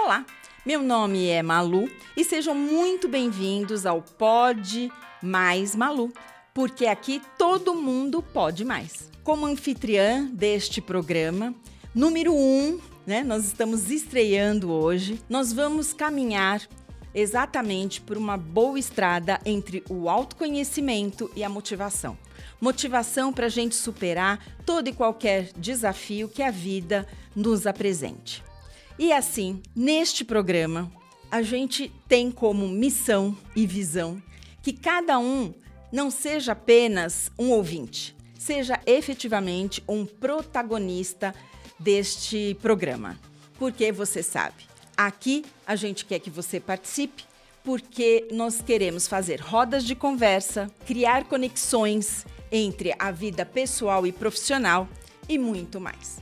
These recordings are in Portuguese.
Olá, meu nome é Malu e sejam muito bem-vindos ao Pode Mais Malu, porque aqui todo mundo pode mais. Como anfitriã deste programa, número 1, nós estamos estreando hoje, nós vamos caminhar exatamente por uma boa estrada entre o autoconhecimento e a motivação. Motivação para a gente superar todo e qualquer desafio que a vida nos apresente. E assim, neste programa, a gente tem como missão e visão que cada um não seja apenas um ouvinte, seja efetivamente um protagonista deste programa. Porque você sabe, aqui a gente quer que você participe, porque nós queremos fazer rodas de conversa, criar conexões entre a vida pessoal e profissional e muito mais.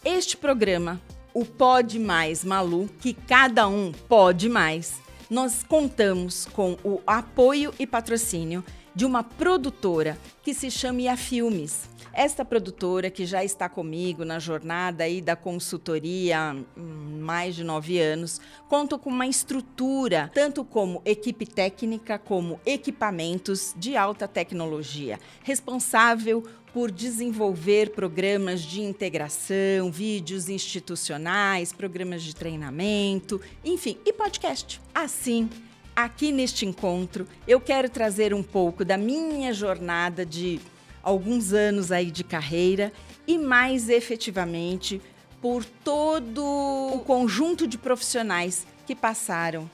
Este programa, o Pode Mais Malu, que cada um pode mais, nós contamos com o apoio e patrocínio de uma produtora que se chama IA Filmes. Esta produtora, que já está comigo na jornada aí da consultoria há mais de 9 anos, conta com uma estrutura, tanto como equipe técnica, como equipamentos de alta tecnologia, responsável por desenvolver programas de integração, vídeos institucionais, programas de treinamento, enfim, e podcast. Assim, aqui neste encontro, eu quero trazer um pouco da minha jornada de alguns anos aí de carreira e mais efetivamente por todo o conjunto de profissionais que passaram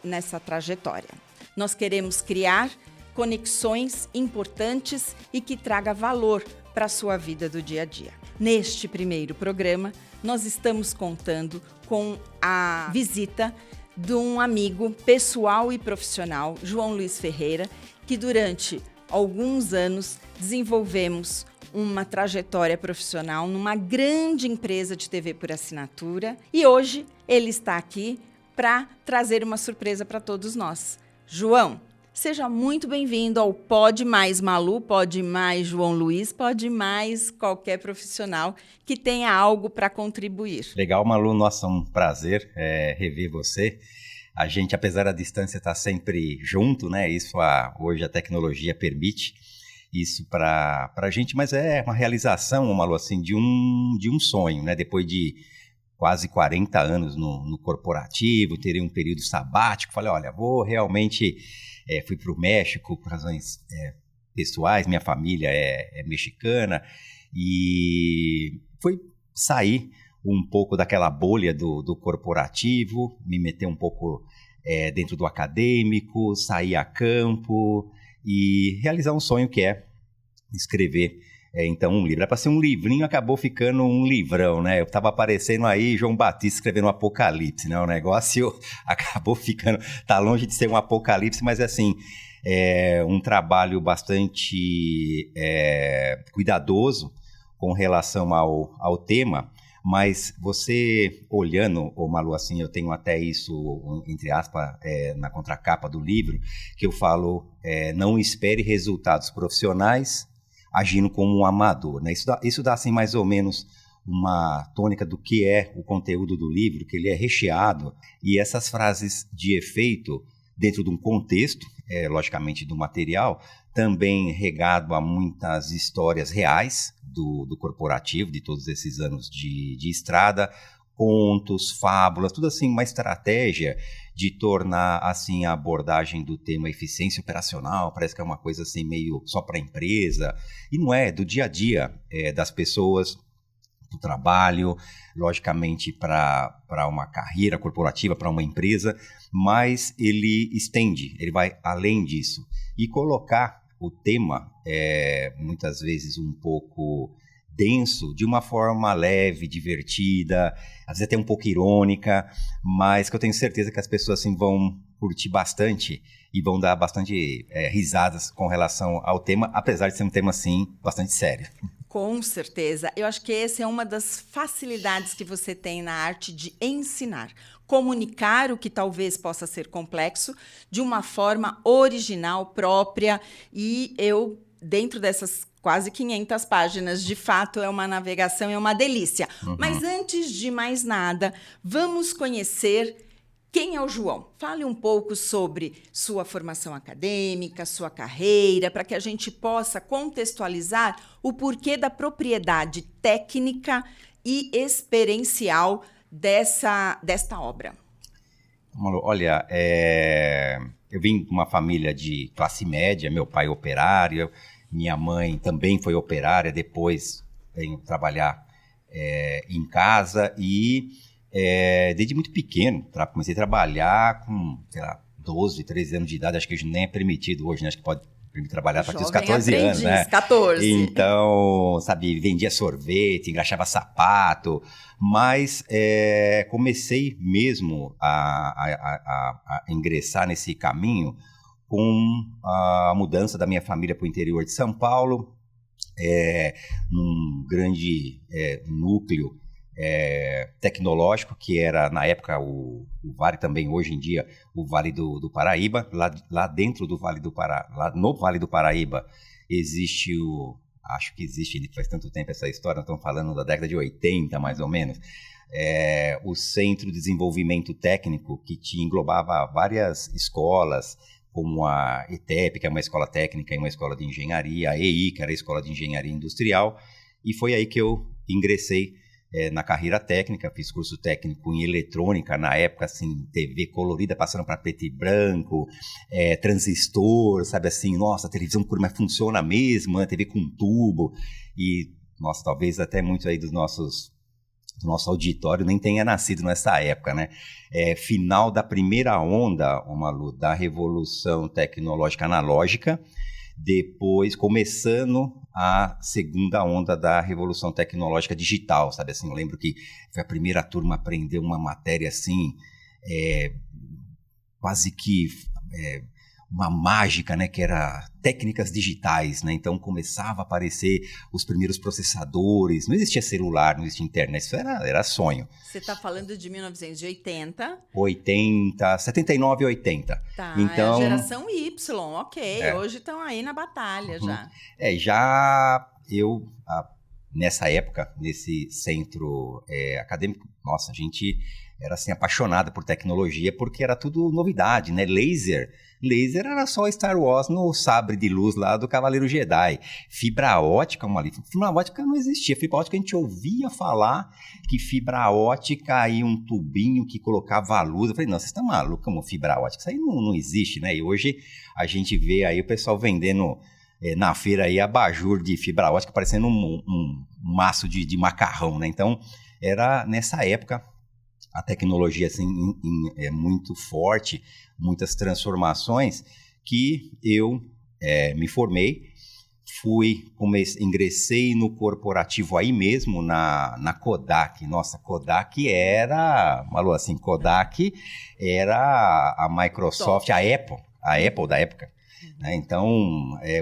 nessa trajetória. Nós queremos criar conexões importantes e que traga valor para a sua vida do dia a dia. Neste primeiro programa, nós estamos contando com a visita de um amigo pessoal e profissional, João Luiz Ferreira, que durante alguns anos desenvolvemos uma trajetória profissional numa grande empresa de TV por assinatura e hoje ele está aqui para trazer uma surpresa para todos nós. João, seja muito bem-vindo ao Pode Mais Malu, Pode Mais João Luiz, Pode Mais qualquer profissional que tenha algo para contribuir. Legal, Malu, nossa, um prazer rever você. A gente, apesar da distância, está sempre junto, né? Isso hoje a tecnologia permite isso para a gente, mas é uma realização, Malu, assim, de um sonho, né? Depois de quase 40 anos no corporativo, terei um período sabático, falei, olha, vou realmente... fui para o México por razões pessoais, minha família é mexicana, e fui sair um pouco daquela bolha do corporativo, me meter um pouco dentro do acadêmico, sair a campo e realizar um sonho que é escrever então um livro. Era para ser um livrinho, acabou ficando um livrão, né? Eu estava aparecendo aí João Batista escrevendo um Apocalipse, né? O negócio acabou ficando, tá longe de ser um apocalipse, mas assim, um trabalho bastante cuidadoso com relação ao tema. Mas você olhando, Malu, assim, eu tenho até isso, entre aspas, na contracapa do livro, que eu falo, não espere resultados profissionais agindo como um amador, né? Isso dá assim, mais ou menos uma tônica do que é o conteúdo do livro, que ele é recheado, e essas frases de efeito dentro de um contexto, logicamente do material, também regado a muitas histórias reais do corporativo, de todos esses anos de estrada, contos, fábulas, tudo assim, uma estratégia de tornar assim a abordagem do tema eficiência operacional, parece que é uma coisa assim meio só para a empresa, e não é, do dia a dia das pessoas, do trabalho, logicamente para uma carreira corporativa, para uma empresa, mas ele estende, ele vai além disso, e colocar o tema, muitas vezes um pouco denso, de uma forma leve, divertida, às vezes até um pouco irônica, mas que eu tenho certeza que as pessoas assim, vão curtir bastante e vão dar bastante risadas com relação ao tema, apesar de ser um tema assim, bastante sério. Com certeza. Eu acho que essa é uma das facilidades que você tem na arte de ensinar. Comunicar o que talvez possa ser complexo de uma forma original, própria. E eu, dentro dessas quase 500 páginas. De fato, é uma navegação, é uma delícia. Mas antes de mais nada, vamos conhecer quem é o João. Fale um pouco sobre sua formação acadêmica, sua carreira, para que a gente possa contextualizar o porquê da propriedade técnica e experiencial desta obra. Olha, eu vim de uma família de classe média, meu pai operário, minha mãe também foi operária, depois veio trabalhar em casa e desde muito pequeno, comecei a trabalhar com, sei lá, 12, 13 anos de idade, acho que nem é permitido hoje, né? Acho que pode trabalhar a partir dos 14 anos, né? 14. Então, sabe, vendia sorvete, engraxava sapato, mas comecei mesmo a ingressar nesse caminho com a mudança da minha família para o interior de São Paulo, num grande núcleo tecnológico, que era na época o Vale também, hoje em dia, o Vale do Paraíba. Lá dentro do Vale do Paraíba, lá no Vale do Paraíba, existe acho que existe, faz tanto tempo essa história, nós estamos falando da década de 80, mais ou menos, o Centro de Desenvolvimento Técnico, que englobava várias escolas, como a ETEP, que é uma escola técnica e uma escola de engenharia, a EI, que era a Escola de Engenharia Industrial, e foi aí que eu ingressei na carreira técnica, fiz curso técnico em eletrônica, na época, assim, TV colorida, passando para preto e branco, transistor, sabe assim, nossa, a televisão mas funciona mesmo, a TV com tubo, e, nossa, talvez até muitos aí do nosso auditório nem tenha nascido nessa época, né? Final da primeira onda, Malu, da revolução tecnológica analógica, depois começando a segunda onda da revolução tecnológica digital, sabe assim, eu lembro que foi a primeira turma a aprender uma matéria assim, quase que uma mágica, né, que era técnicas digitais, né, então começava a aparecer os primeiros processadores, não existia celular, não existia internet, isso era sonho. Você está falando de 1980? 79 e 80. Tá, então, a geração Y, ok, hoje estão aí na batalha já. Nessa época, nesse centro acadêmico, nossa, a gente era assim apaixonado por tecnologia, porque era tudo novidade, né, laser era só Star Wars no sabre de luz lá do Cavaleiro Jedi. Fibra ótica não existia. Fibra ótica a gente ouvia falar que fibra ótica aí um tubinho que colocava a luz. Eu falei, não, vocês estão malucos como fibra ótica? Isso aí não existe, né? E hoje a gente vê aí o pessoal vendendo na feira aí abajur de fibra ótica parecendo um maço de macarrão, né? Então, era nessa época a tecnologia assim, é muito forte, muitas transformações, que eu me formei, ingressei no corporativo aí mesmo, na Kodak. Nossa, Kodak era, Malu, assim, Kodak era a Microsoft, a Apple da época. Né? Então,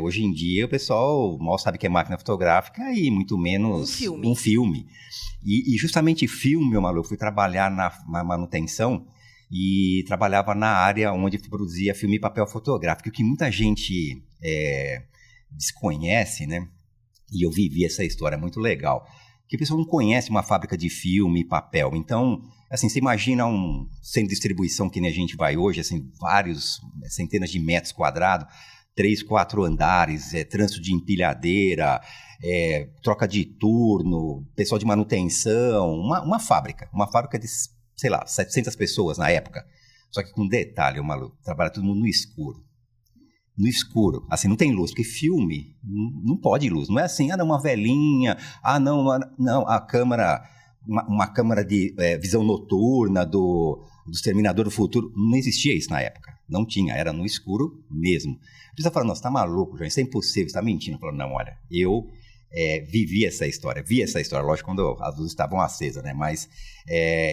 hoje em dia o pessoal mal sabe que é máquina fotográfica e muito menos um filme. E justamente filme, Malu, eu fui trabalhar na manutenção e trabalhava na área onde produzia filme e papel fotográfico, que muita gente desconhece, né? E eu vivi essa história muito legal, que o pessoal não conhece uma fábrica de filme e papel. Então, assim, você imagina um centro de distribuição que nem a gente vai hoje, assim, vários centenas de metros quadrados, 3, 4 andares, trânsito de empilhadeira, troca de turno, pessoal de manutenção, uma fábrica de, sei lá, 700 pessoas na época. Só que com detalhe, Malu, trabalha todo mundo no escuro. No escuro, assim, não tem luz, porque filme não pode luz, não é assim, uma velinha, não, a câmera, uma câmera de visão noturna do Exterminador do Futuro, não existia isso na época, não tinha, era no escuro mesmo. A pessoa fala, nossa, tá maluco, João, isso é impossível, você tá mentindo. Eu falo, não, olha, eu vi essa história, lógico, quando as luzes estavam acesas, né, mas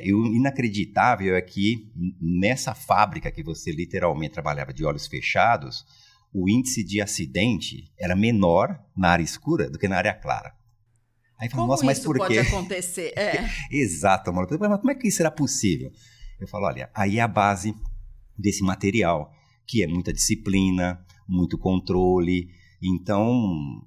o inacreditável é que nessa fábrica que você literalmente trabalhava de olhos fechados, o índice de acidente era menor na área escura do que na área clara. Aí falo, como nossa, mas isso por pode quê? acontecer? Exato, mas como é que isso era possível? Eu falo, olha, aí é a base desse material, que é muita disciplina, muito controle, Então,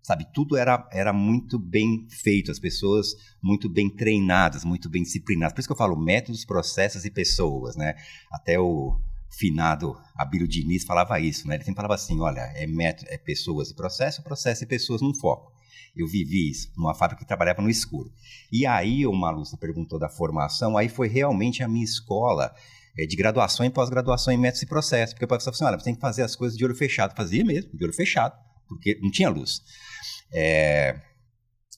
sabe, tudo era muito bem feito, as pessoas muito bem treinadas, muito bem disciplinadas. Por isso que eu falo métodos, processos e pessoas, né? Até o finado Abílio Diniz falava isso, né? Ele sempre falava assim, olha, método, pessoas e processo e pessoas num foco. Eu vivi isso numa fábrica que trabalhava no escuro. E aí, o Malu, você perguntou da formação, aí foi realmente a minha escola de graduação e pós-graduação em métodos e processos. Porque eu pensava assim, olha, você tem que fazer as coisas de olho fechado. Fazia mesmo, de olho fechado, porque não tinha luz.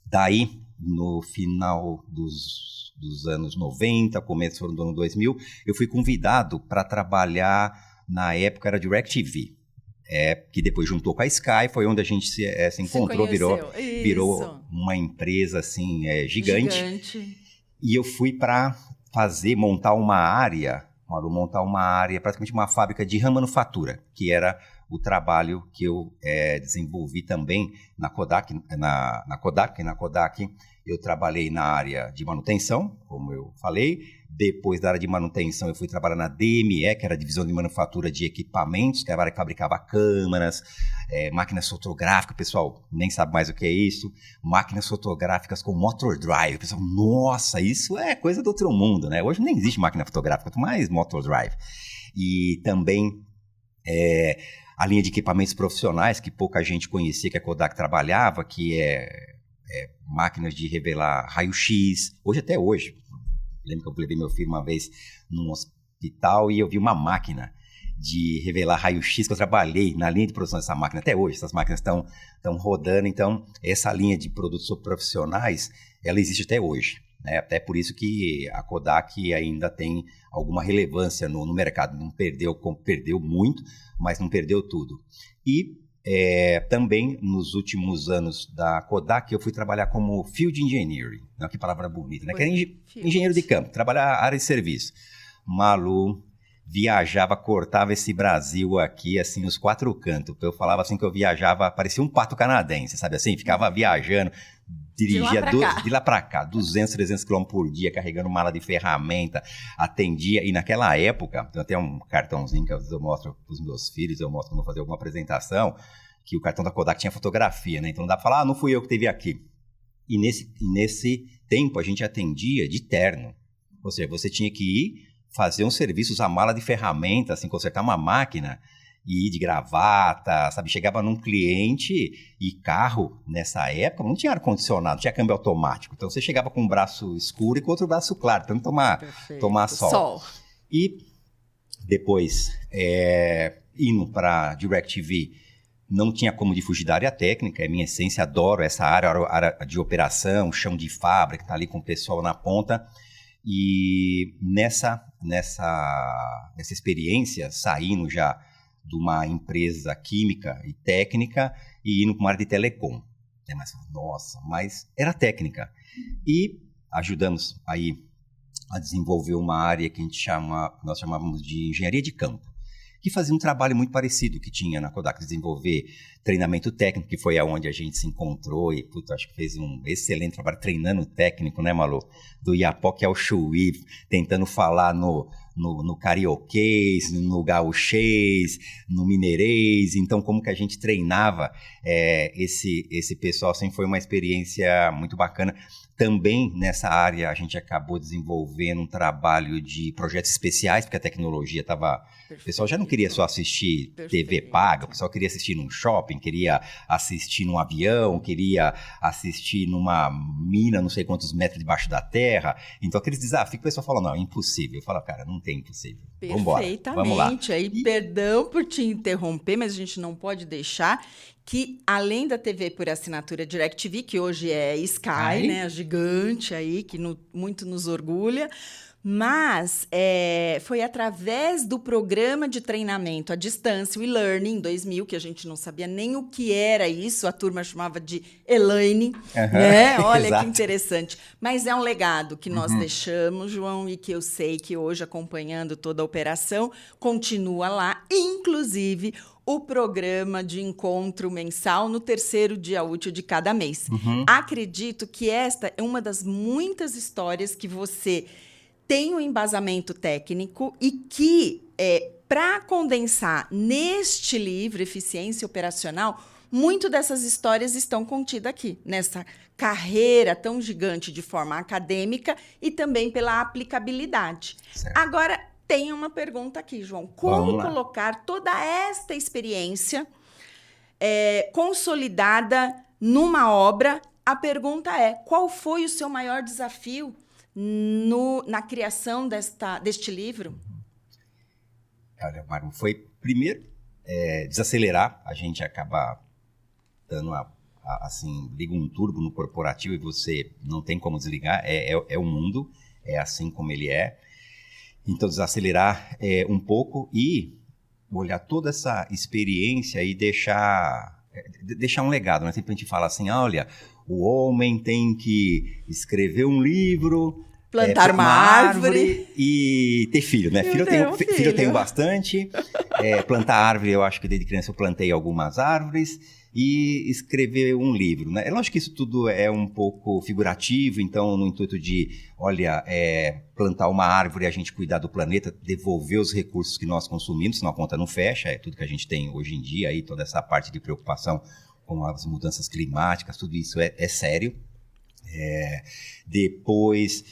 Daí, no final dos anos 90, começo do ano 2000, eu fui convidado para trabalhar, na época era DirecTV, que depois juntou com a Sky, foi onde a gente se encontrou, virou uma empresa assim, gigante. E eu fui para montar uma área, praticamente uma fábrica de manufatura, que era o trabalho que eu desenvolvi também na Kodak. Na Kodak eu trabalhei na área de manutenção, como eu falei. Depois da área de manutenção eu fui trabalhar na DME, que era a divisão de manufatura de equipamentos, que era a área que fabricava câmeras, máquinas fotográficas, o pessoal nem sabe mais o que é isso, máquinas fotográficas com motor drive. O pessoal, nossa, isso é coisa do outro mundo, né? Hoje nem existe máquina fotográfica, quanto mais motor drive. E também a linha de equipamentos profissionais, que pouca gente conhecia, que a Kodak trabalhava, que máquinas de revelar raio-x, até hoje. Lembro que eu levei meu filho uma vez num hospital e eu vi uma máquina de revelar raio-x, que eu trabalhei na linha de produção dessa máquina até hoje. Essas máquinas estão rodando, então essa linha de produtos profissionais, ela existe até hoje, né? Até por isso que a Kodak ainda tem alguma relevância no mercado. Não perdeu muito, mas não perdeu tudo. E também nos últimos anos da Kodak eu fui trabalhar como Field Engineering, não, que palavra bonita, né? Que era engenheiro de campo, trabalhar área de serviço. Malu, viajava, cortava esse Brasil aqui, assim, os quatro cantos. Eu falava assim que eu viajava, parecia um pato canadense, sabe assim? Ficava viajando, dirigia de lá para cá, 200, 300 km por dia, carregando mala de ferramenta, atendia. E naquela época, tem até um cartãozinho que às vezes eu mostro para os meus filhos, eu mostro quando eu vou fazer alguma apresentação, que o cartão da Kodak tinha fotografia, né? Então não dá para falar, não fui eu que teve aqui. E nesse tempo a gente atendia de terno. Ou seja, você tinha que ir fazer um serviço, usar mala de ferramenta, assim, consertar uma máquina, e ir de gravata, sabe? Chegava num cliente e carro, nessa época, não tinha ar-condicionado, não tinha câmbio automático. Então, você chegava com um braço escuro e com outro braço claro, para não tomar sol. E depois, indo para DirecTV, não tinha como de fugir da área técnica, é minha essência, adoro essa área de operação, chão de fábrica, tá ali com o pessoal na ponta. E nessa experiência, saindo já de uma empresa química e técnica e indo para uma área de telecom. Mas era técnica. E ajudamos aí a desenvolver uma área que nós chamávamos de engenharia de campo, que fazia um trabalho muito parecido que tinha na Kodak, desenvolver treinamento técnico, que foi aonde a gente se encontrou e, acho que fez um excelente trabalho treinando técnico, né, Malu? Do Iapoque ao Chuí, tentando falar no carioquês, no gaúchês, no mineirês. Então, como que a gente treinava esse pessoal, sempre foi uma experiência muito bacana. Também nessa área a gente acabou desenvolvendo um trabalho de projetos especiais, porque a tecnologia estava... O pessoal já não queria só assistir TV paga, o pessoal queria assistir num shopping, queria assistir num avião, queria assistir numa mina, não sei quantos metros debaixo da terra. Então aqueles desafios, o pessoal fala, não, é impossível. Eu falo, cara, não tem impossível. Perfeitamente. Vamos lá. Aí, perdão por te interromper, mas a gente não pode deixar que, além da TV por assinatura DirecTV, que hoje é Sky, né, a gigante aí, que muito nos orgulha, mas foi através do programa de treinamento à distância, o e-learning, em 2000, que a gente não sabia nem o que era isso, a turma chamava de e-learning, né? Olha que interessante. Mas é um legado que nós deixamos, João, e que eu sei que hoje, acompanhando toda a operação, continua lá, inclusive o programa de encontro mensal no terceiro dia útil de cada mês. Acredito que esta é uma das muitas histórias que você tem um embasamento técnico e que para condensar neste livro, Eficiência Operacional, muito dessas histórias estão contidas aqui, nessa carreira tão gigante de forma acadêmica e também pela aplicabilidade. Certo. Agora, tem uma pergunta aqui, João. Como colocar toda esta experiência consolidada numa obra? A pergunta é, qual foi o seu maior desafio na criação deste livro? Olha, Mário, foi primeiro desacelerar, a gente acaba dando assim, liga um turbo no corporativo e você não tem como desligar, é o mundo, é assim como ele é. Então, desacelerar um pouco e olhar toda essa experiência e deixar um legado, né? Sempre a gente fala assim, olha, o homem tem que escrever um livro, plantar uma árvore e ter filho, né? Filho eu tenho bastante. Plantar árvore, eu acho que desde criança eu plantei algumas árvores. E escrever um livro, né? É lógico que isso tudo é um pouco figurativo, então no intuito de, olha, plantar uma árvore, a gente cuidar do planeta, devolver os recursos que nós consumimos, senão a conta não fecha, é tudo que a gente tem hoje em dia, aí, toda essa parte de preocupação com as mudanças climáticas, tudo isso é sério. Depois,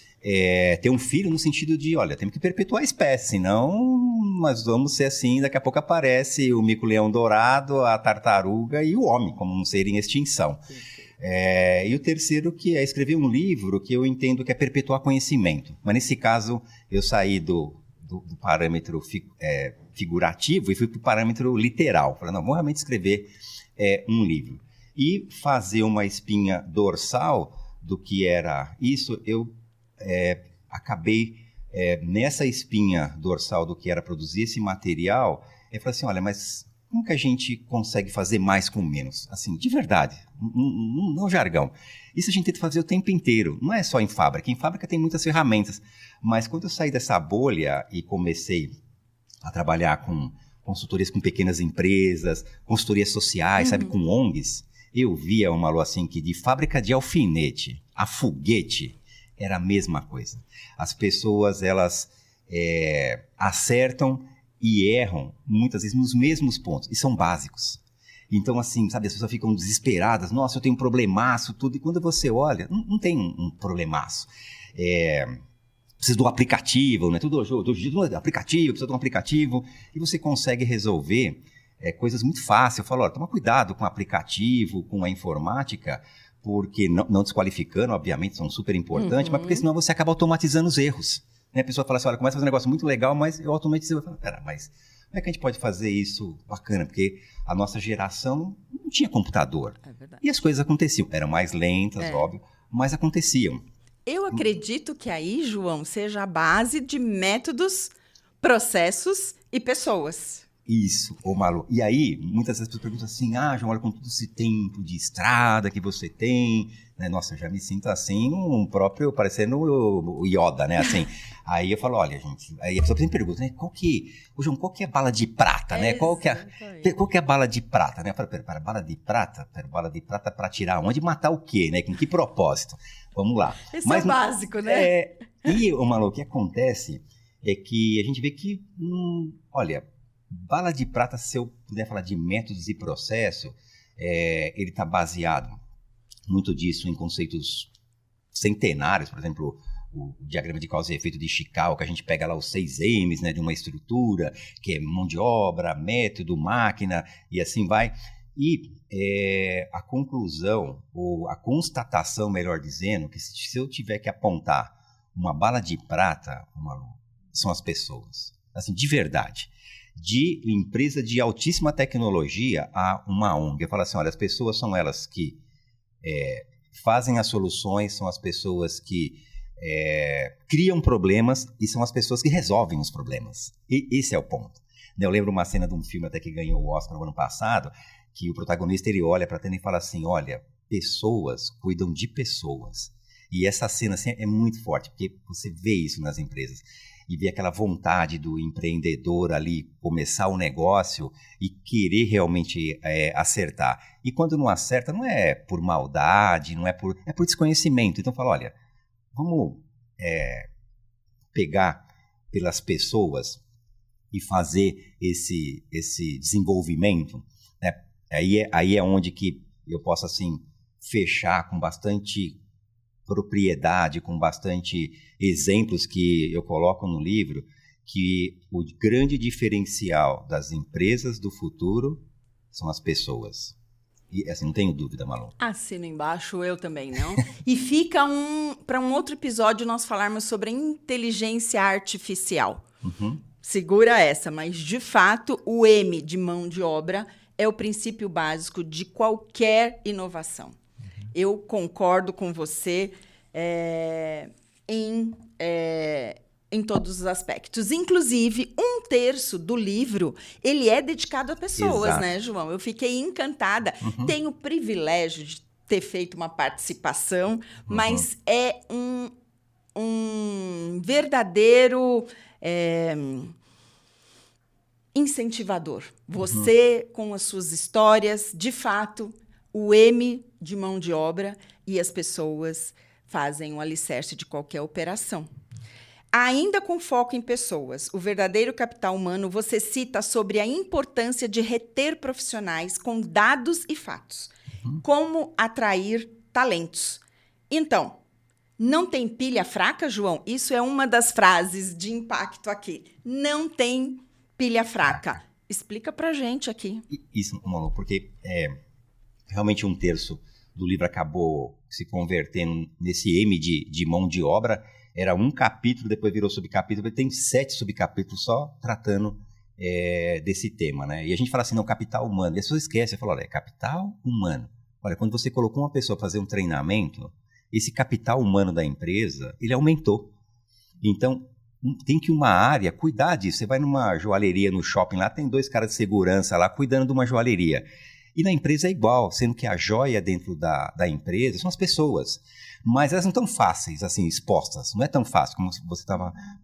ter um filho no sentido de, olha, temos que perpetuar a espécie, senão nós vamos ser assim, daqui a pouco aparece o mico-leão dourado, a tartaruga e o homem, como um ser em extinção. E o terceiro que é escrever um livro que eu entendo que é perpetuar conhecimento. Mas nesse caso, eu saí do parâmetro figurativo e fui para o parâmetro literal. Falei, não, vou realmente escrever um livro. E fazer uma espinha dorsal do que era isso, eu acabei nessa espinha dorsal do que era produzir esse material, eu falei assim, olha, mas como que a gente consegue fazer mais com menos? Assim, de verdade, não jargão. Isso a gente tenta fazer o tempo inteiro, não é só em fábrica. Em fábrica tem muitas ferramentas, mas quando eu saí dessa bolha e comecei a trabalhar com consultorias com pequenas empresas, consultorias sociais, sabe, com ONGs, eu via, Malu, assim, que de fábrica de alfinete a foguete era a mesma coisa. As pessoas, elas acertam e erram, muitas vezes, nos mesmos pontos, e são básicos. Então, assim, sabe, as pessoas ficam desesperadas, nossa, eu tenho um problemaço, tudo, e quando você olha, não tem um problemaço. Precisa de um aplicativo, né? Tudo aplicativo, precisa de um aplicativo, e você consegue resolver coisas muito fáceis. Eu falo, olha, toma cuidado com o aplicativo, com a informática, porque não desqualificando, obviamente, são super importantes, mas porque senão você acaba automatizando os erros. Né? A pessoa fala assim, olha, começa a fazer um negócio muito legal, mas eu automatizei. Eu falo, pera, mas como é que a gente pode fazer isso bacana? Porque a nossa geração não tinha computador. É verdade. E as coisas aconteciam. Eram mais lentas, óbvio, mas aconteciam. Eu acredito que aí, João, seja a base de métodos, processos e pessoas. Isso, ô Malu. E aí, muitas vezes as pessoas perguntam assim, João, olha com todo esse tempo de estrada que você tem, né? Nossa, eu já me sinto assim, parecendo o Yoda, né? Assim, aí eu falo, olha, gente, aí a pessoa sempre pergunta, né? João, qual que é a bala de prata, né? Qual que é a bala de prata, né? Eu falo, pera, bala de prata para tirar onde? Matar o quê, né? Com que propósito? Vamos lá. Esse é o básico, né? E, ô Malu, o que acontece é que a gente vê que, olha, bala de prata, se eu puder falar de métodos e processo, ele está baseado muito disso em conceitos centenários, por exemplo, o diagrama de causa e efeito de Chicago, que a gente pega lá os 6 M's, né, de uma estrutura, que é mão de obra, método, máquina, e assim vai. E a conclusão, ou a constatação, melhor dizendo, que se eu tiver que apontar uma bala de prata, são as pessoas. Assim, de verdade. De empresa de altíssima tecnologia a uma ONG. Eu falo assim, olha, as pessoas são elas que fazem as soluções, são as pessoas que criam problemas e são as pessoas que resolvem os problemas. E esse é o ponto. Eu lembro uma cena de um filme até que ganhou o Oscar no ano passado, que o protagonista ele olha para a tela e fala assim, olha, pessoas cuidam de pessoas. E essa cena assim, é muito forte, porque você vê isso nas empresas. E ver aquela vontade do empreendedor ali começar o negócio e querer realmente acertar. E quando não acerta, não é por maldade, não é por desconhecimento. Então fala, olha, vamos pegar pelas pessoas e fazer esse desenvolvimento, né? Aí é onde que eu posso, assim, fechar com bastante propriedade, com bastante exemplos que eu coloco no livro, que o grande diferencial das empresas do futuro são as pessoas. E assim, não tenho dúvida, Malu. Assino embaixo, eu também não. E fica para um outro episódio nós falarmos sobre a inteligência artificial. Segura essa, mas de fato o M de mão de obra é o princípio básico de qualquer inovação. Eu concordo com você em todos os aspectos. Inclusive, 1/3 do livro, ele é dedicado a pessoas, Exato. né, João? Eu fiquei encantada. Tenho o privilégio de ter feito uma participação, mas é um verdadeiro incentivador. Você, com as suas histórias, de fato, o M de mão de obra e as pessoas fazem o alicerce de qualquer operação. Ainda com foco em pessoas, o verdadeiro capital humano, você cita sobre a importância de reter profissionais com dados e fatos. Como atrair talentos. Então, não tem pilha fraca, João? Isso é uma das frases de impacto aqui. Não tem pilha fraca. Explica pra gente aqui. Isso, Malu, porque realmente 1/3 do livro acabou se convertendo nesse M de mão de obra. Era um capítulo, depois virou subcapítulo, tem 7 subcapítulos só tratando desse tema, né? E a gente fala assim, não, capital humano. E as pessoas esquecem, fala, olha, capital humano. Olha, quando você colocou uma pessoa para fazer um treinamento, esse capital humano da empresa, ele aumentou. Então, tem que uma área cuidar disso. Você vai numa joalheria no shopping lá, tem 2 caras de segurança lá cuidando de uma joalheria. E na empresa é igual, sendo que a joia dentro da empresa são as pessoas. Mas elas não estão fáceis, assim, expostas. Não é tão fácil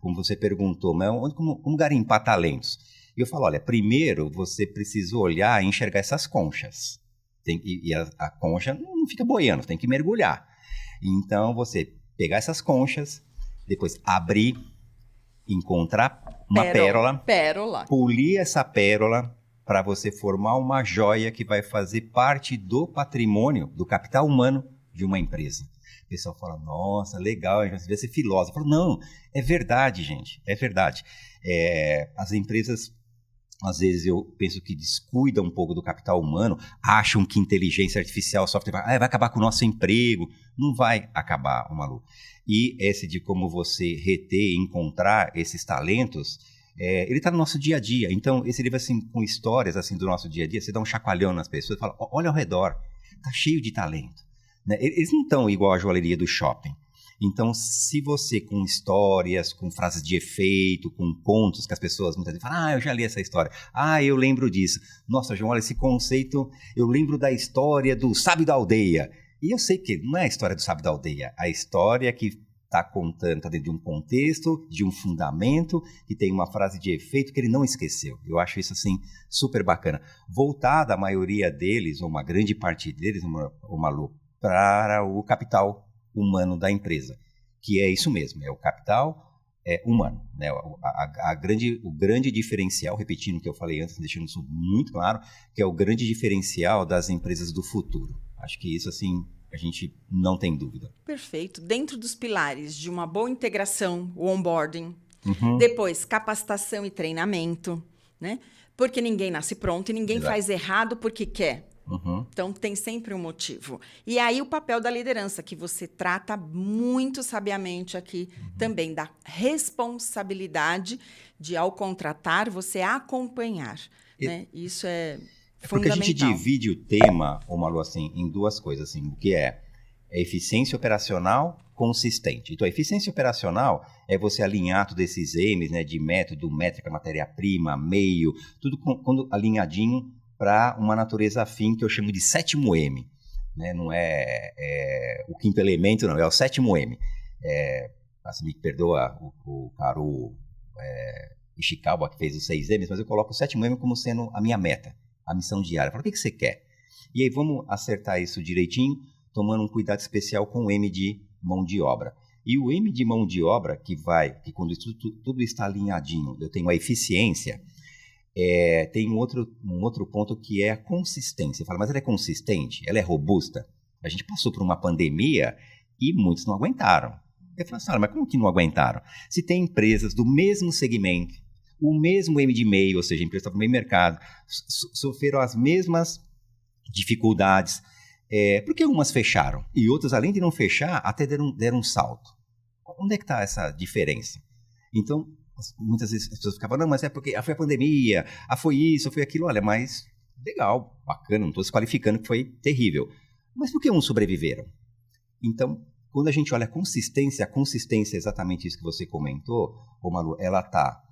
como você perguntou, mas como garimpar talentos? E eu falo, olha, primeiro você precisa olhar e enxergar essas conchas. E a concha não fica boiando, tem que mergulhar. Então, você pegar essas conchas, depois abrir, encontrar uma pérola, polir essa pérola para você formar uma joia que vai fazer parte do patrimônio, do capital humano de uma empresa. O pessoal fala, nossa, legal, a gente devia ser filósofo. Eu falo, não, é verdade, gente, é verdade. As empresas, às vezes, eu penso que descuidam um pouco do capital humano, acham que inteligência artificial, software, vai acabar com o nosso emprego. Não vai acabar, Malu. E esse de como você reter e encontrar esses talentos, ele está no nosso dia a dia. Então, esse livro, assim, com histórias assim, do nosso dia a dia, você dá um chacoalhão nas pessoas e fala, olha ao redor, está cheio de talento. Né? Eles não estão igual a joalheria do shopping. Então, se você, com histórias, com frases de efeito, com contos que as pessoas muitas vezes falam, eu já li essa história, eu lembro disso. Nossa, João, olha, esse conceito, eu lembro da história do sábio da aldeia. E eu sei que não é a história do sábio da aldeia, a história que está contando, está dentro de um contexto, de um fundamento, que tem uma frase de efeito que ele não esqueceu. Eu acho isso, assim, super bacana. Voltada, a maioria deles, ou uma grande parte deles, Malu, para o capital humano da empresa, que é isso mesmo, é o capital humano. Né? O grande diferencial, repetindo o que eu falei antes, deixando isso muito claro, que é o grande diferencial das empresas do futuro. Acho que isso, assim, a gente não tem dúvida. Perfeito. Dentro dos pilares de uma boa integração, o onboarding, depois capacitação e treinamento, né? Porque ninguém nasce pronto e ninguém faz errado porque quer. Então, tem sempre um motivo. E aí, o papel da liderança, que você trata muito sabiamente aqui também, da responsabilidade de, ao contratar, você acompanhar. Né? Isso é fundamental. Porque a gente divide o tema, Malu, assim, em 2 coisas. Assim, o que é eficiência operacional consistente. Então, a eficiência operacional é você alinhar todos esses M's, né, de método, métrica, matéria-prima, meio, tudo quando alinhadinho para uma natureza afim que eu chamo de 7º M. Né? Não é o 5º elemento, não, é o 7º M. Assim, me perdoa o Karu Ishikawa, que fez os 6 M's, mas eu coloco o 7º M como sendo a minha meta, a missão diária. Eu falo, o que você quer? E aí vamos acertar isso direitinho, tomando um cuidado especial com o M de mão de obra. E o M de mão de obra, que quando tudo está alinhadinho, eu tenho a eficiência, tem um outro ponto que é a consistência. Você fala, mas ela é consistente? Ela é robusta? A gente passou por uma pandemia e muitos não aguentaram. Eu falo assim, mas como que não aguentaram? Se tem empresas do mesmo segmento, o mesmo M de MEI, ou seja, a empresa está no meio mercado, sofreram as mesmas dificuldades, por que umas fecharam? E outras, além de não fechar, até deram um salto. Onde é que está essa diferença? Então, muitas vezes as pessoas ficavam, não, mas é porque foi a pandemia, foi isso, foi aquilo. Olha, mas legal, bacana, não estou desqualificando que foi terrível. Mas por que uns sobreviveram? Então, quando a gente olha a consistência é exatamente isso que você comentou, ô Malu, ela está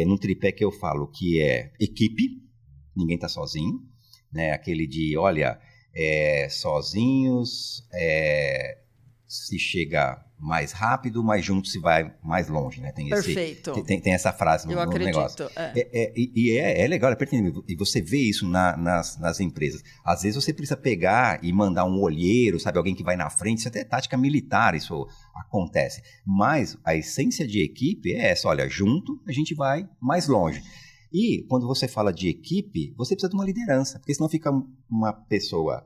num tripé que eu falo que é equipe, ninguém está sozinho, né? Aquele de, olha, sozinhos se chega mais rápido, mas juntos se vai mais longe, né? Perfeito. Tem essa frase no negócio. É legal, é pertinente. E você vê isso nas empresas. Às vezes você precisa pegar e mandar um olheiro, sabe? Alguém que vai na frente. Isso até é tática militar, isso acontece. Mas a essência de equipe é essa. Olha, junto a gente vai mais longe. E quando você fala de equipe, você precisa de uma liderança. Porque senão fica uma pessoa...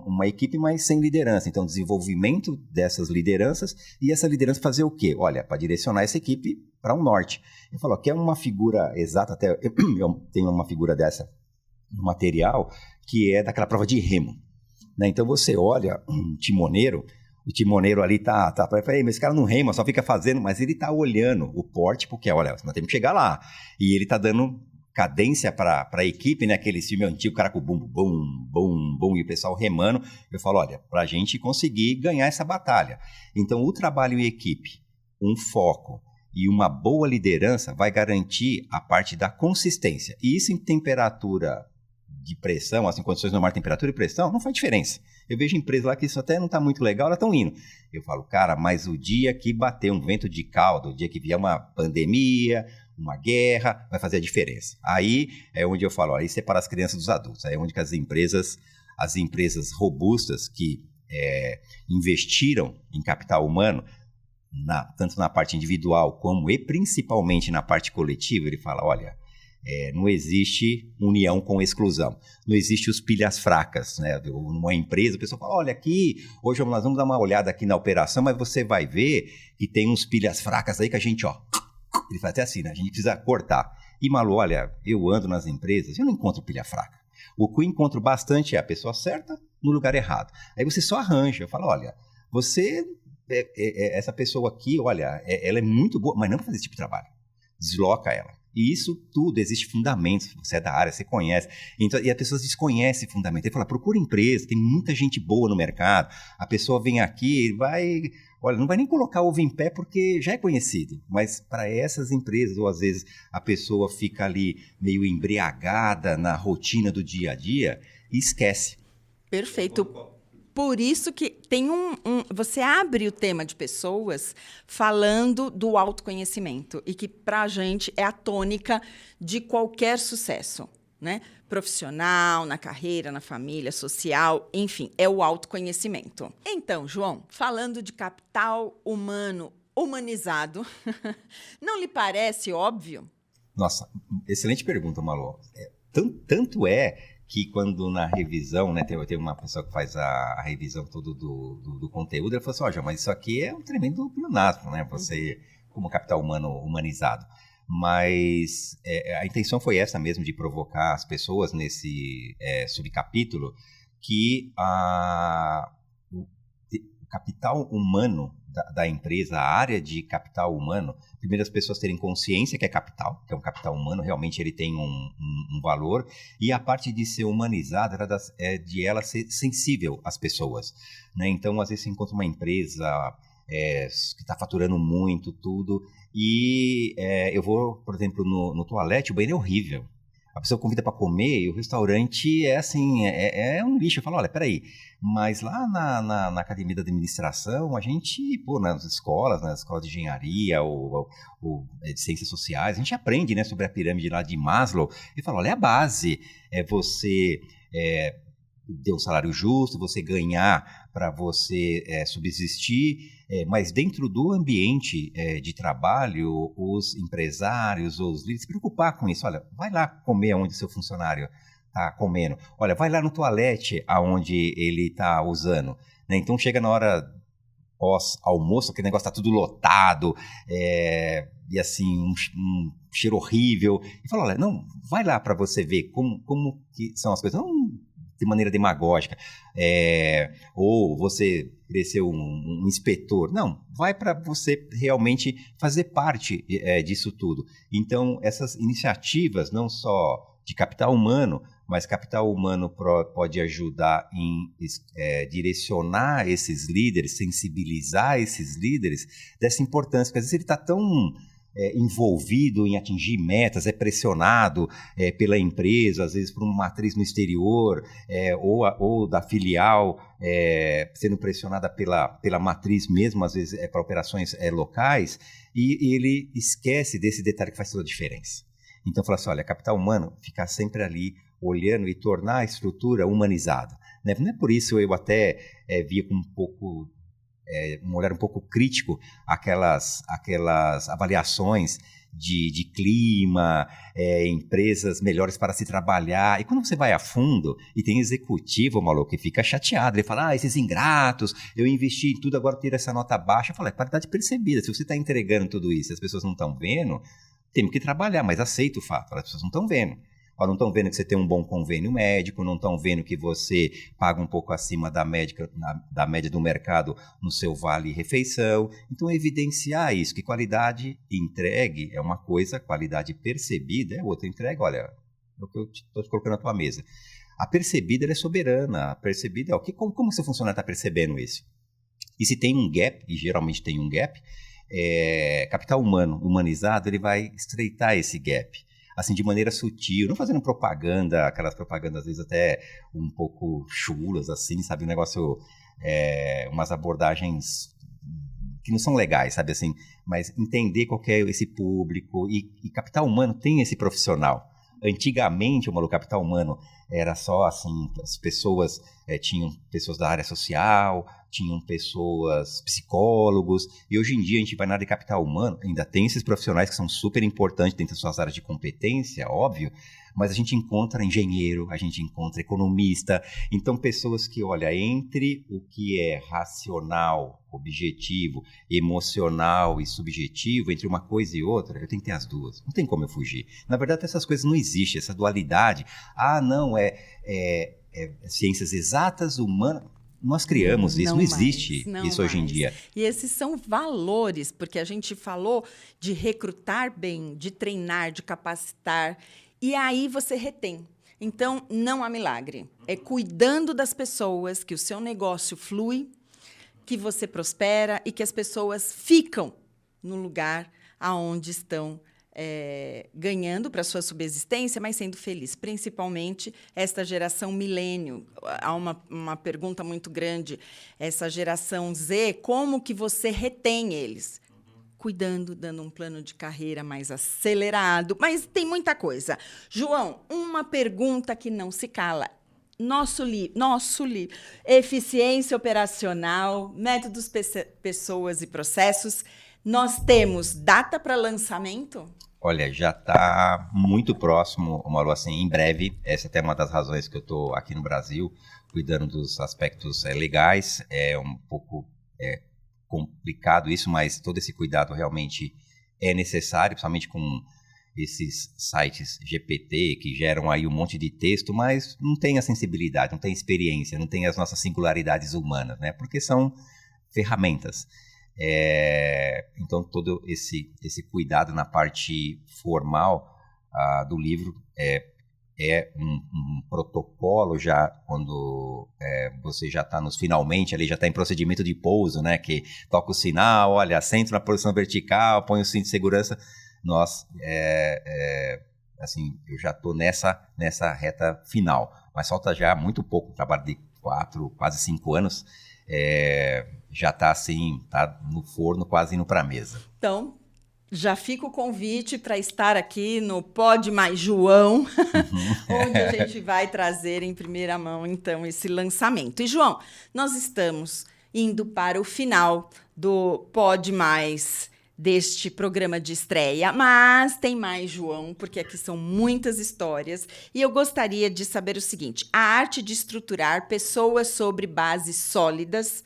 uma equipe, mas sem liderança. Então, desenvolvimento dessas lideranças e essa liderança fazer o quê? Olha, para direcionar essa equipe para um norte. Eu falo, quer uma figura exata, até eu tenho uma figura dessa no material, que é daquela prova de remo. Né? Então, você olha um timoneiro, o timoneiro ali tá mas esse cara não rema, só fica fazendo, mas ele tá olhando o porte, porque, olha, nós temos que chegar lá. E ele tá dando cadência para a equipe, né? Aquele filme antigo, o cara com bum, bum, bum, bum, e o pessoal remando. Eu falo, olha, para a gente conseguir ganhar essa batalha. Então, o trabalho em equipe, um foco e uma boa liderança vai garantir a parte da consistência. E isso em temperatura de pressão, assim, condições normais de temperatura e pressão, não faz diferença. Eu vejo empresas lá que isso até não está muito legal, elas estão indo. Eu falo, cara, mas o dia que bater um vento de caldo, o dia que vier uma pandemia, uma guerra, vai fazer a diferença. Aí é onde eu falo, aí separa as crianças dos adultos. Aí é onde que as empresas robustas que investiram em capital humano, tanto na parte individual como e principalmente na parte coletiva, ele fala, olha, não existe união com exclusão. Não existe os pilhas fracas, né? Numa empresa, a pessoa fala, olha aqui, hoje nós vamos dar uma olhada aqui na operação, mas você vai ver que tem uns pilhas fracas aí que a gente, ele faz até assim, né? A gente precisa cortar. E, Malu, olha, eu ando nas empresas, eu não encontro pilha fraca. O que eu encontro bastante é a pessoa certa no lugar errado. Aí você só arranja. Eu falo, olha, você, essa pessoa aqui, olha, ela é muito boa, mas não para fazer esse tipo de trabalho. Desloca ela. E isso tudo, existe fundamentos, você é da área, você conhece. Então, e as pessoas desconhecem fundamentos. Ele fala, procura empresa, tem muita gente boa no mercado. A pessoa vem aqui e olha, não vai nem colocar ovo em pé porque já é conhecido. Mas para essas empresas, ou às vezes a pessoa fica ali meio embriagada na rotina do dia a dia e esquece. Perfeito. Por isso que tem você abre o tema de pessoas falando do autoconhecimento e que, para a gente, é a tônica de qualquer sucesso, né? Profissional, na carreira, na família, social, enfim, é o autoconhecimento. Então, João, falando de capital humano humanizado, não lhe parece óbvio? Nossa, excelente pergunta, Malu. Tanto é que quando na revisão, né, tem uma pessoa que faz a revisão toda do conteúdo, ela falou assim, mas isso aqui é um tremendo pleonasmo, né, você como capital humano humanizado. Mas a intenção foi essa mesmo, de provocar as pessoas nesse subcapítulo, que o capital humano da empresa, a área de capital humano, primeiro as pessoas terem consciência que é um capital humano, realmente ele tem um valor, e a parte de ser humanizada é de ela ser sensível às pessoas, né? Então, às vezes você encontra uma empresa que está faturando muito, tudo, e eu vou, por exemplo, no toalete, o banheiro é horrível. A pessoa convida para comer e o restaurante é assim, é um lixo. Eu falo, olha, peraí, mas lá na academia da administração, a gente, nas escolas de engenharia ou de ciências sociais, a gente aprende, né, sobre a pirâmide lá de Maslow. E fala, olha, é a base, é você ter um salário justo, você ganhar para você subsistir, mas dentro do ambiente de trabalho, os empresários, os líderes, se preocupar com isso. Olha, vai lá comer onde seu funcionário está comendo. Olha, vai lá no toalete aonde ele está usando. Né? Então, chega na hora pós-almoço, aquele negócio está tudo lotado, e assim, um cheiro horrível. E fala, olha, não, vai lá para você ver como que são as coisas. Não de maneira demagógica, ou você querer ser um inspetor. Não, vai para você realmente fazer parte disso tudo. Então, essas iniciativas, não só de capital humano, mas capital humano pode ajudar em direcionar esses líderes, sensibilizar esses líderes dessa importância, porque às vezes ele está tão envolvido em atingir metas, é pressionado pela empresa, às vezes por uma matriz no exterior, ou da filial sendo pressionada pela matriz mesmo, às vezes para operações locais, e ele esquece desse detalhe que faz toda a diferença. Então, fala assim, olha, capital humano, ficar sempre ali olhando e tornar a estrutura humanizada. Né? Não é por isso eu até via com um olhar um pouco crítico aquelas avaliações de clima, empresas melhores para se trabalhar. E quando você vai a fundo e tem executivo, maluco, que fica chateado, ele fala, esses ingratos, eu investi em tudo, agora tiro essa nota baixa. Eu falo, qualidade percebida, se você está entregando tudo isso e as pessoas não estão vendo, temos que trabalhar, mas aceita o fato, as pessoas não estão vendo. Não estão vendo que você tem um bom convênio médico, não estão vendo que você paga um pouco acima da média do mercado no seu vale-refeição. Então, evidenciar isso, que qualidade entregue é uma coisa, qualidade percebida é outra. Entrega, olha, é o que eu estou te colocando na tua mesa. A percebida ela é soberana, a percebida é como o seu funcionário está percebendo isso. E se tem um gap, e geralmente tem um gap, capital humano humanizado, ele vai estreitar esse gap. Assim, de maneira sutil, não fazendo propaganda, aquelas propagandas às vezes até um pouco chulas, assim, sabe, um negócio, umas abordagens que não são legais, sabe, assim, mas entender qual que é esse público, e capital humano tem esse profissional. Antigamente, o capital humano era só assim, as pessoas tinham pessoas da área social, tinham pessoas, psicólogos, e hoje em dia a gente vai na área de capital humano, ainda tem esses profissionais que são super importantes dentro das suas áreas de competência, óbvio, mas a gente encontra engenheiro, a gente encontra economista, então pessoas que, olha, entre o que é racional, objetivo, emocional e subjetivo, entre uma coisa e outra, eu tenho que ter as duas, não tem como eu fugir. Na verdade, essas coisas não existem, essa dualidade, não, ciências exatas, humanas, nós criamos isso, não existe isso hoje em dia. E esses são valores, porque a gente falou de recrutar bem, de treinar, de capacitar, e aí você retém. Então, não há milagre. É cuidando das pessoas que o seu negócio flui, que você prospera e que as pessoas ficam no lugar aonde estão ganhando para a sua subsistência, mas sendo feliz, principalmente esta geração milênio. Há uma pergunta muito grande, essa geração Z, como que você retém eles? Cuidando, dando um plano de carreira mais acelerado, mas tem muita coisa. João, uma pergunta que não se cala. Nosso livro, Eficiência Operacional, Métodos, Pessoas e Processos, nós temos data para lançamento? Olha, já está muito próximo, Malu, assim, em breve. Essa é até uma das razões que eu estou aqui no Brasil, cuidando dos aspectos legais. É um pouco complicado isso, mas todo esse cuidado realmente é necessário, principalmente com esses sites GPT que geram aí um monte de texto, mas não tem a sensibilidade, não tem experiência, não tem as nossas singularidades humanas, né? Porque são ferramentas. Então, todo esse cuidado na parte formal do livro é um protocolo já quando você já está nos finalmente, ali já está em procedimento de pouso, né? Que toca o sinal, olha, assento na posição vertical, põe o cinto de segurança. Nós, assim, eu já estou nessa reta final, mas falta já muito pouco, trabalho de 4, quase 5 anos, já está assim, tá no forno, quase indo para a mesa. Então, Já fica o convite para estar aqui no Pode Mais João, onde a gente vai trazer em primeira mão, então, esse lançamento. E, João, nós estamos indo para o final do Pode Mais deste programa de estreia, mas tem mais, João, porque aqui são muitas histórias, e eu gostaria de saber o seguinte: a arte de estruturar pessoas sobre bases sólidas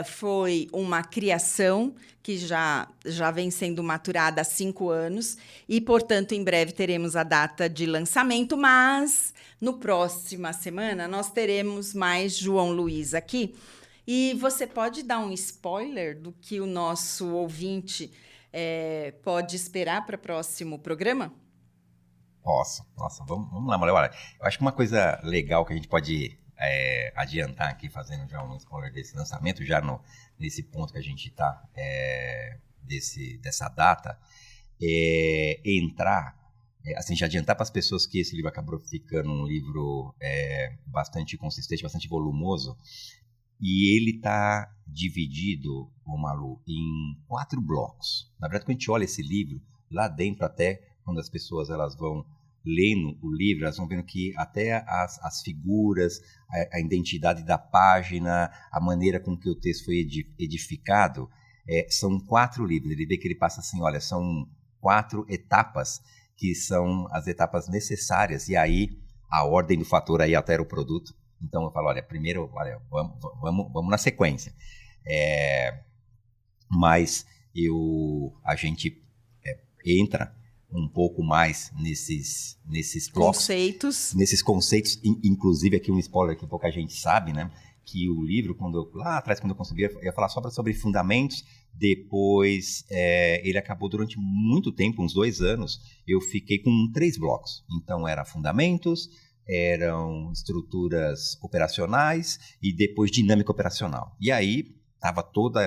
foi uma criação que já vem sendo maturada há 5 anos e, portanto, em breve teremos a data de lançamento, mas no próxima semana nós teremos mais João Luiz aqui. E você pode dar um spoiler do que o nosso ouvinte pode esperar para o próximo programa? Posso. Nossa, vamos lá, Maria. Olha, eu acho que uma coisa legal que a gente pode adiantar aqui, fazendo já um spoiler desse lançamento, já nesse ponto que a gente está, dessa data, entrar, assim, já adiantar para as pessoas que esse livro acabou ficando um livro bastante consistente, bastante volumoso, e ele está dividido, Malu, em 4 blocos. Na verdade, quando a gente olha esse livro, lá dentro até, quando as pessoas elas vão lendo o livro, elas vão vendo que até as figuras, a identidade da página, a maneira com que o texto foi edificado, são 4 livros. Ele vê que ele passa assim, olha, são 4 etapas, que são as etapas necessárias, e aí a ordem do fator aí altera o produto. Então eu falo, olha, primeiro, olha, vamos na sequência. Mas a gente entra um pouco mais nesses blocos, nesses conceitos, inclusive aqui um spoiler que pouca gente sabe, né? Que o livro, lá atrás, quando eu concebi, eu ia falar sobre fundamentos. Depois, ele acabou durante muito tempo, uns 2 anos, eu fiquei com 3 blocos. Então, era fundamentos, eram estruturas operacionais e depois dinâmica operacional. E aí, estava todo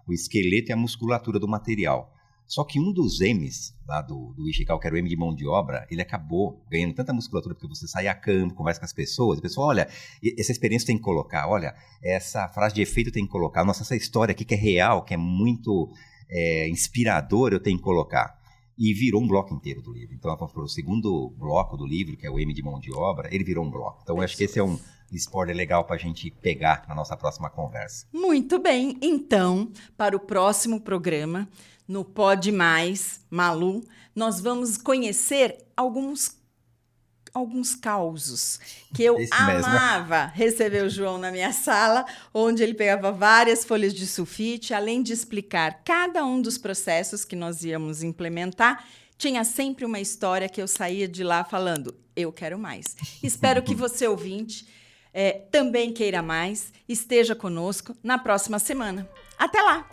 o esqueleto e a musculatura do material. Só que um dos M's lá do Ishikawa, que era o M de mão de obra, ele acabou ganhando tanta musculatura porque você sai a campo, conversa com as pessoas, a pessoa, olha, essa experiência tem que colocar, olha, essa frase de efeito tem que colocar, nossa, essa história aqui que é real, que é muito inspiradora, eu tenho que colocar. E virou um bloco inteiro do livro. Então, o segundo bloco do livro, que é o M de mão de obra, ele virou um bloco. Então, eu acho que esse é um spoiler legal para a gente pegar na nossa próxima conversa. Muito bem. Então, para o próximo programa, no Pode Mais, Malu, nós vamos conhecer alguns causos que eu amava receber o João na minha sala, onde ele pegava várias folhas de sulfite, além de explicar cada um dos processos que nós íamos implementar, tinha sempre uma história que eu saía de lá falando, eu quero mais. Espero que você, ouvinte, também queira mais, esteja conosco na próxima semana. Até lá!